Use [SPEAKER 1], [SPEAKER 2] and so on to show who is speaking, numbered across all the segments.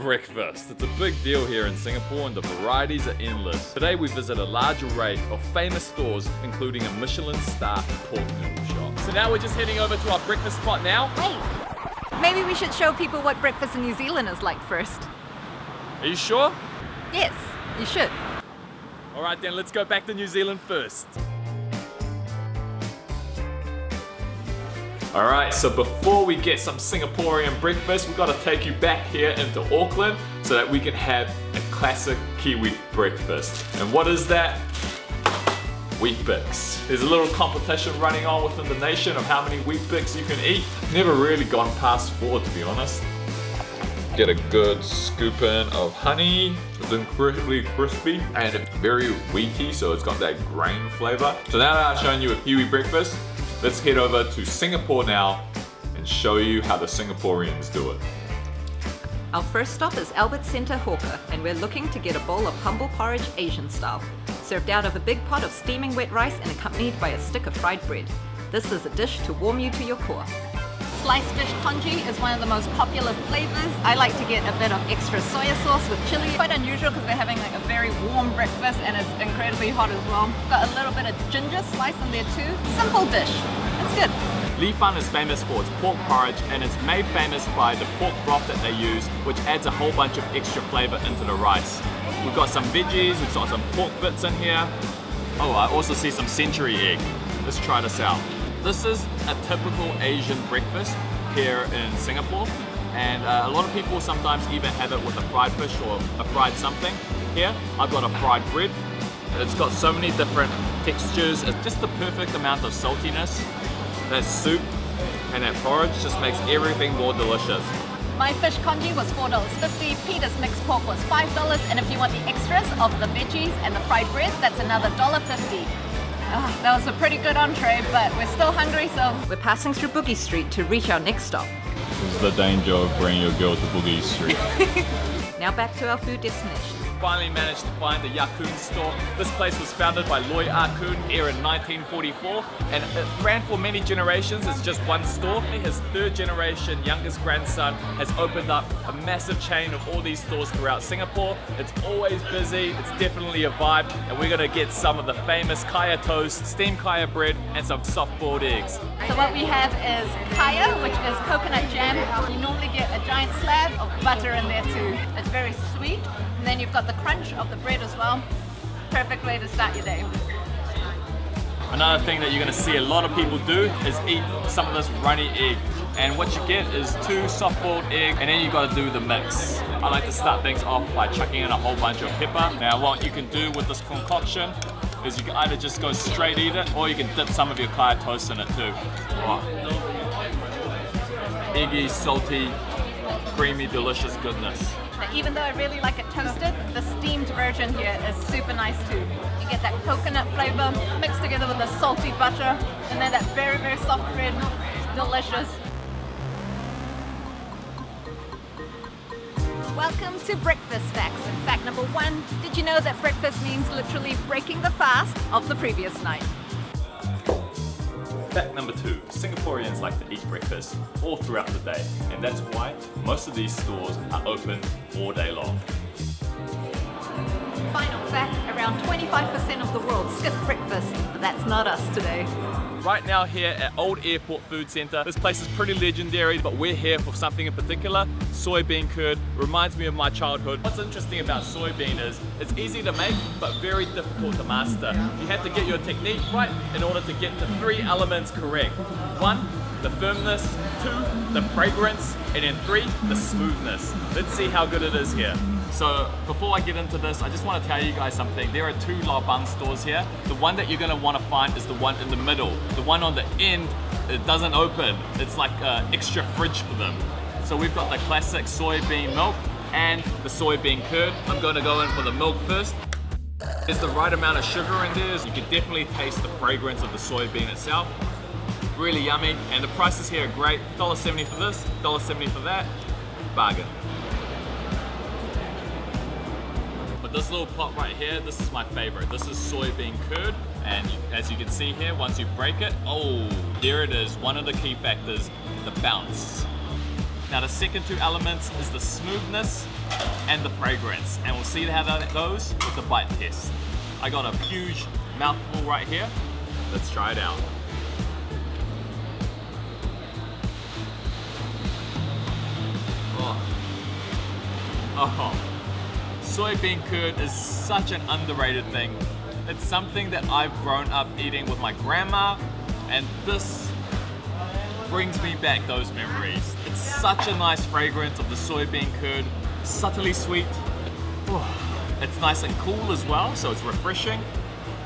[SPEAKER 1] breakfast. It's a big deal here in Singapore and the varieties are endless. Today we visit a large array of famous stores, including a Michelin star pork noodle shop. So now we're just heading over to our breakfast spot now.
[SPEAKER 2] Hey, maybe we should show people what breakfast in New Zealand is like first.
[SPEAKER 1] Are you sure?
[SPEAKER 2] Yes, you should.
[SPEAKER 1] Alright then, let's go back to New Zealand first. Alright, so before we get some Singaporean breakfast, we've got to take you back here into Auckland so that we can have a classic Kiwi breakfast. And what is that? Wheat Bix. There's a little competition running on within the nation of how many Wheat Bix you can eat. Never really gone past 4, to be honest. Get a good scooping of honey. It's incredibly crispy and very wheaty, so it's got that grain flavor. So now that I've shown you a Kiwi breakfast, let's head over to Singapore now and show you how the Singaporeans do it.
[SPEAKER 2] Our first stop is Albert Centre Hawker, and we're looking to get a bowl of humble porridge Asian style, served out of a big pot of steaming wet rice and accompanied by a stick of fried bread. This is a dish to warm you to your core. Sliced fish congee is one of the most popular flavors. I like to get a bit of extra soya sauce with chili. Quite unusual because we're having like a very warm breakfast and it's incredibly hot as well. Got a little bit of ginger sliced in there too. Simple dish. It's good.
[SPEAKER 1] Li Fan is famous for its pork porridge, and it's made famous by the pork broth that they use, which adds a whole bunch of extra flavor into the rice. We've got some veggies, we've got some pork bits in here. Oh, I also see some century egg. Let's try this out. This is a typical Asian breakfast here in Singapore, and a lot of people sometimes even have it with a fried fish or a fried something. Here, I've got a fried bread. It's got so many different textures. It's just the perfect amount of saltiness. That soup and that porridge just makes everything more delicious.
[SPEAKER 2] My fish congee was $4.50, Peter's mixed pork was $5, and if you want the extras of the veggies and the fried bread, that's another $1.50. That was a pretty good entree, but we're still hungry, so we're passing through Boogie Street to reach our next stop.
[SPEAKER 1] This is the danger of bringing your girl to Boogie Street.
[SPEAKER 2] Now back to our food destination.
[SPEAKER 1] Finally managed to find the Ya Kun store. This place was founded by Loy Ah Kun here in 1944, and it ran for many generations. It's just one store. His third generation youngest grandson has opened up a massive chain of all these stores throughout Singapore. It's always busy, it's definitely a vibe, and we're gonna get some of the famous kaya toast, steamed kaya bread, and some soft-boiled eggs.
[SPEAKER 2] So what we have is kaya, which is coconut jam. You normally get a giant slab of butter in there too. It's very sweet. And then you've got the crunch of the bread as well. Perfect way to start your day.
[SPEAKER 1] Another thing that you're going to see a lot of people do is eat some of this runny egg. And what you get is 2 soft-boiled eggs, and then you got to do the mix. I like to start things off by chucking in a whole bunch of pepper. Now what you can do with this concoction is you can either just go straight eat it, or you can dip some of your kaya toast in it too. Oh. Eggy, salty, creamy, delicious goodness.
[SPEAKER 2] Even though I really like it toasted, the steamed version here is super nice too. You get that coconut flavor mixed together with the salty butter, and then that very, very soft bread. Delicious. Welcome to Breakfast Facts. And fact number 1, did you know that breakfast means literally breaking the fast of the previous night?
[SPEAKER 1] Fact number 2, Singaporeans like to eat breakfast all throughout the day, and that's why most of these stores are open all day long.
[SPEAKER 2] Final fact, around 25% of the world skip breakfast, but that's not us today.
[SPEAKER 1] Right now here at Old Airport Food Centre, this place is pretty legendary, but we're here for something in particular. Soybean curd reminds me of my childhood. What's interesting about soybean is it's easy to make, but very difficult to master. You have to get your technique right in order to get the 3 elements correct. 1, the firmness, 2, the fragrance, and then 3, the smoothness. Let's see how good it is here. So before I get into this, I just want to tell you guys something. There are 2 Laobang stores here. The one that you're going to want to find is the one in the middle. The one on the end, it doesn't open. It's like an extra fridge for them. So we've got the classic soybean milk and the soybean curd. I'm going to go in for the milk first. There's the right amount of sugar in there. So you can definitely taste the fragrance of the soybean itself. Really yummy, and the prices here are great. $1.70 for this, $1.70 for that. Bargain. But this little pot right here, this is my favorite. This is soybean curd, and as you can see here, once you break it, oh, there it is. One of the key factors, the bounce. Now the second 2 elements is the smoothness and the fragrance. And we'll see how that goes with the bite test. I got a huge mouthful right here. Let's try it out. Soybean curd is such an underrated thing. It's something that I've grown up eating with my grandma, and this brings me back those memories. It's such a nice fragrance of the soybean curd, subtly sweet. It's nice and cool as well, so it's refreshing.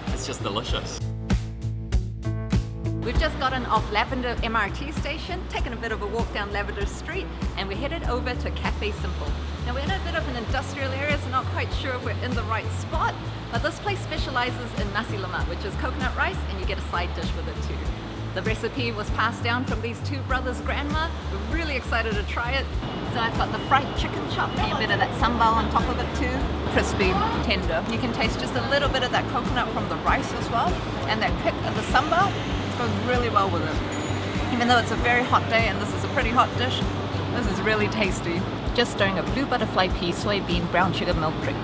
[SPEAKER 1] It's just delicious.
[SPEAKER 2] We've just gotten off Lavender MRT station, taken a bit of a walk down Lavender Street, and we're headed over to Cafe Simple. Now we're in a bit of an industrial area, so not quite sure if we're in the right spot, but this place specializes in Nasi Lemak, which is coconut rice, and you get a side dish with it too. The recipe was passed down from these two brothers' grandma. We're really excited to try it. So I've got the fried chicken chop and a bit of that sambal on top of it too. Crispy, tender. You can taste just a little bit of that coconut from the rice as well, and that kick of the sambal goes really well with it. Even though it's a very hot day and this is a pretty hot dish, this is really tasty. Just stirring a blue butterfly pea soybean brown sugar milk drink.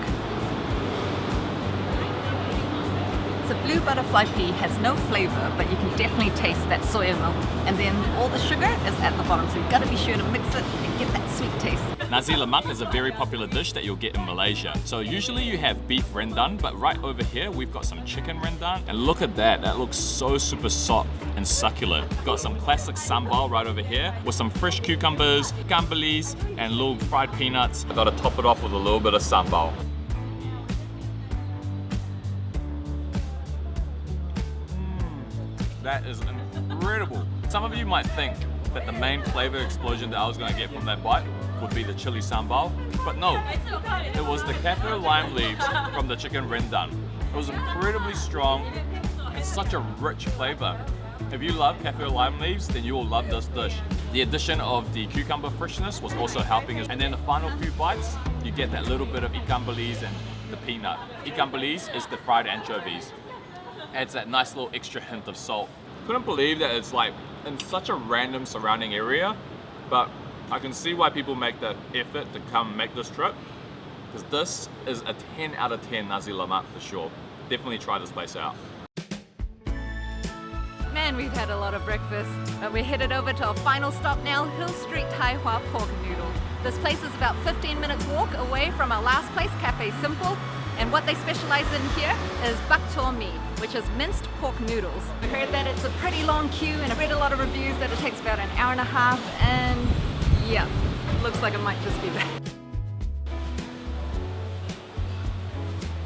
[SPEAKER 2] The blue butterfly pea has no flavor, but you can definitely taste that soya milk. And then all the sugar is at the bottom, so you've got to be sure to mix it and get that sweet taste.
[SPEAKER 1] Nasi Lemak is a very popular dish that you'll get in Malaysia. So usually you have beef rendang, but right over here we've got some chicken rendang. And look at that, that looks so super soft and succulent. Got some classic sambal right over here with some fresh cucumbers, ikan bilis, and little fried peanuts. I gotta top it off with a little bit of sambal. That is incredible. Some of you might think that the main flavor explosion that I was going to get from that bite would be the chili sambal, but no, it was the kaffir lime leaves from the chicken rendang. It was incredibly strong. It's such a rich flavor. If you love kaffir lime leaves, then you will love this dish. The addition of the cucumber freshness was also helping us. And then the final few bites, you get that little bit of ikan bilis and the peanut. Ikan bilis is the fried anchovies. Adds that nice little extra hint of salt. Couldn't believe that it's like in such a random surrounding area, but I can see why people make the effort to come make this trip, because this is a 10 out of 10 Nasi Lemak for sure. Definitely try this place out.
[SPEAKER 2] Man, we've had a lot of breakfast, but we're headed over to our final stop now, Hill Street Thai Hua Pork Noodle. This place is about 15 minutes walk away from our last place, Cafe Simple. And what they specialize in here is bak tor mee, which is minced pork noodles. We heard that it's a pretty long queue, and I read a lot of reviews that it takes about an hour and a half, and yeah, looks like it might just be that.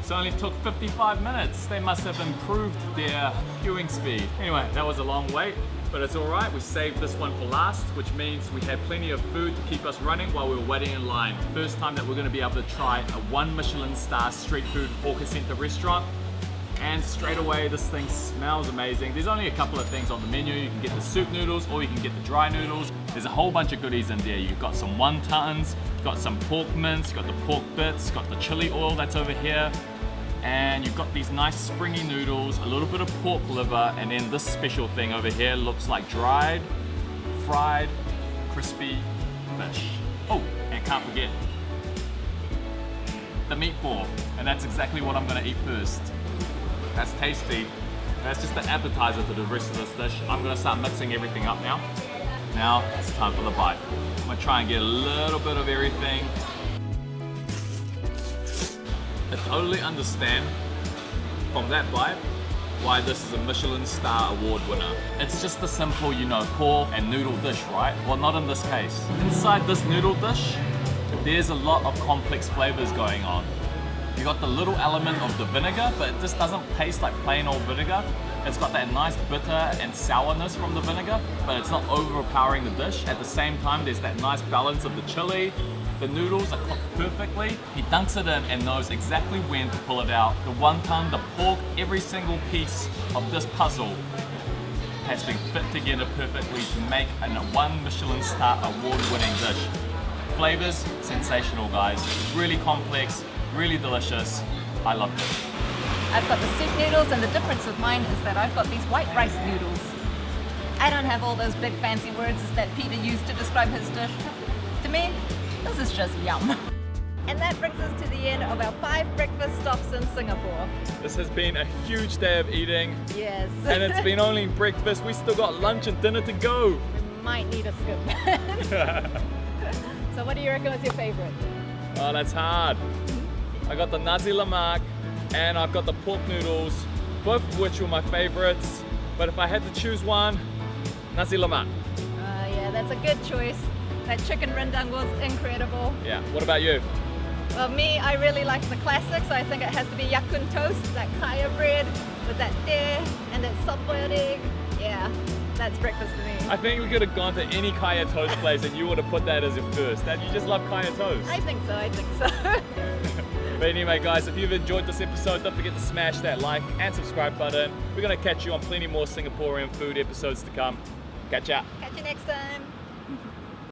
[SPEAKER 1] It only took 55 minutes. They must have improved their queuing speed. Anyway, that was a long wait, but it's all right. We saved this one for last, which means we had plenty of food to keep us running while we were waiting in line. First time that we're going to be able to try a 1 Michelin star street food hawker center restaurant. And straight away, this thing smells amazing. There's only a couple of things on the menu. You can get the soup noodles or you can get the dry noodles. There's a whole bunch of goodies in there. You've got some wontons, you've got some pork mince, you've got the pork bits, got the chili oil that's over here. And you've got these nice springy noodles, a little bit of pork liver, and then this special thing over here looks like dried, fried, crispy fish. Oh, and can't forget the meatball, and that's exactly what I'm gonna eat first. That's tasty. That's just the appetizer to the rest of this dish. I'm gonna start mixing everything up now. Now it's time for the bite. I'm gonna try and get a little bit of everything. I totally understand from that bite why this is a Michelin star award winner. It's just a simple, you know, pork and noodle dish, right? Well, not in this case. Inside this noodle dish, there's a lot of complex flavors going on. You got the little element of the vinegar, but it just doesn't taste like plain old vinegar. It's got that nice bitter and sourness from the vinegar, but it's not overpowering the dish. At the same time, there's that nice balance of the chili. The noodles are cooked perfectly. He dunks it in and knows exactly when to pull it out. The wonton, the pork, every single piece of this puzzle has been fit together perfectly to make a 1 Michelin star award-winning dish. Flavors, sensational guys. Really complex, really delicious. I love it.
[SPEAKER 2] I've got the soup noodles, and the difference with mine is that I've got these white rice noodles. I don't have all those big fancy words that Peter used to describe his dish. To me, this is just yum. And that brings us to the end of our 5 breakfast stops in Singapore.
[SPEAKER 1] This has been a huge day of eating.
[SPEAKER 2] Yes.
[SPEAKER 1] And it's been only breakfast. We still got lunch and dinner to go.
[SPEAKER 2] We might need a skip. So what do you reckon was your favorite?
[SPEAKER 1] Oh, that's hard. I got the Nasi Lemak and I've got the pork noodles, both of which were my favorites. But if I had to choose one, Nasi Lemak.
[SPEAKER 2] Yeah, that's a good choice. That chicken rendang was incredible.
[SPEAKER 1] Yeah, what about you?
[SPEAKER 2] Well, me, I really like the classics. I think it has to be yakun toast, that kaya bread with that teh and that soft-boiled egg. Yeah, that's breakfast to me.
[SPEAKER 1] I think we could have gone to any kaya toast place and you would have put that as your first. And you just love kaya toast.
[SPEAKER 2] I think so.
[SPEAKER 1] But anyway, guys, if you've enjoyed this episode, don't forget to smash that like and subscribe button. We're going to catch you on plenty more Singaporean food episodes to come. Catch ya.
[SPEAKER 2] Catch you next time.